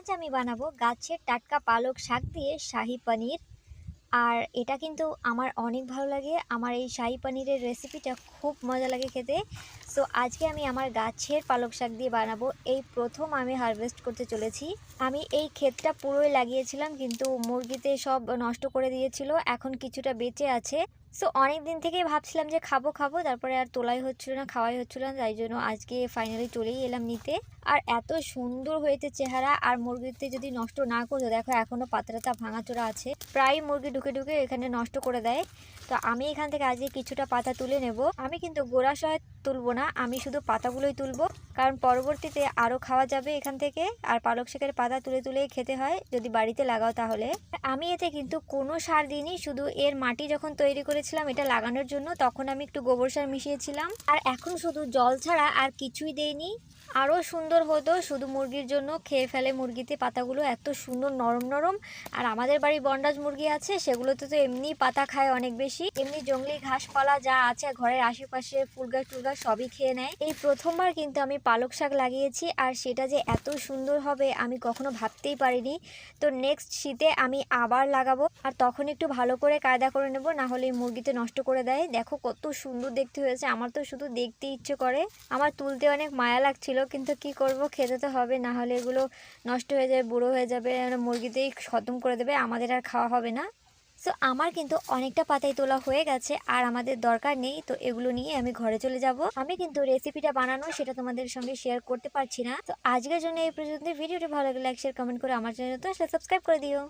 আজ আমি বানাবো গাছের টাটকা পালক শাক দিয়ে শাহী পনির। আর এটা কিন্তু আমার অনেক ভালো লাগে। আমার এই শাহী পনিরের রেসিপিটা খুব মজা লাগে খেতে। সো আজকে আমি আমার গাছের পালক শাক দিয়ে বানাবো। এই প্রথম আমি হারভেস্ট করতে চলেছি। আমি এই ক্ষেতটা পুরোই লাগিয়েছিলাম, কিন্তু মুরগিতে সব নষ্ট করে দিয়েছিল। এখন কিছুটা বেঁচে আছে। সো অনেক দিন থেকেই ভাবছিলাম যে খাবো খাবো, তারপরে আর তোলাই হচ্ছিল না, খাওয়াই হচ্ছিল না, তাই জন্য আজকে ফাইনালি চলেই এলাম নিতে। আর এত সুন্দর হয়েছে চেহারা। আর মুরগিতে যদি নষ্ট না করতো, দেখো এখনো পাতাটা ভাঙাচোরা আছে, প্রায় মুরগি ঢুকে ঢুকে এখানে নষ্ট করে দেয়। তো আমি এখান থেকে আজকে কিছুটা পাতা তুলে নেব। আমি কিন্তু গোড়া সহ তুলবো না, আমি শুধু পাতাগুলোই তুলবো, কারণ পরবর্তীতে আরও খাওয়া যাবে এখান থেকে। আর পালক শাকের পাতা তুলে তুলে খেতে হয় যদি বাড়িতে লাগাও তাহলে। আমি এতে কিন্তু কোনো সার দিইনি, শুধু এর মাটি যখন তৈরি করেছিলাম এটা লাগানোর জন্য, তখন আমি একটু গোবর সার মিশিয়েছিলাম। আর এখন শুধু জল ছাড়া আর কিছুই দেইনি। আরও সুন্দর হতো, শুধু মুরগির জন্য খেয়ে ফেলে মুরগিতে পাতাগুলো, এত সুন্দর নরম নরম। আর আমাদের বাড়ি বনরাজ মুরগি আছে, সেগুলোতে তো এমনি পাতা খায় অনেক বেশি, এমনি জঙ্গলি ঘাসপালা যা আছে ঘরের আশেপাশে ফুল গাছ টুল গাছ সবই খেয়ে নেয়। এই প্রথমবার কিন্তু আমি পালক শাক লাগিয়েছি, আর সেটা যে এত সুন্দর হবে আমি কখনো ভাবতেই পারিনি। তো নেক্সট শীতে আমি আবার লাগাবো, আর তখন একটু ভালো করে কায়দা করে নেব, না হলে মুরগিতে নষ্ট করে দেয়। দেখো কত সুন্দর দেখতে হয়েছে, আমার তো শুধু দেখতে ইচ্ছে করে। আমার তুলতে অনেক মায়া লাগছিল, কিন্তু কি করব, খেতে তো হবে, না হলে এগুলো নষ্ট হয়ে যাবে, বুড়ো হয়ে যাবে, মুরগিতেই খতম করে দেবে, আমাদের আর খাওয়া হবে না। সো আমার কিন্তু অনেকটা পাতাই তোলা হয়ে গেছে, আর আমাদের দরকার নেই। তো এগুলো নিয়ে আমি ঘরে চলে যাব। আমি কিন্তু রেসিপিটা বানানো সেটা তোমাদের সঙ্গে শেয়ার করতে পারছি না। তো আজকের জন্য এই পর্যন্ত। ভিডিওটি ভালো লাগলে লাইক শেয়ার কমেন্ট করে আমার চ্যানেল তো সাবস্ক্রাইব করে দিও।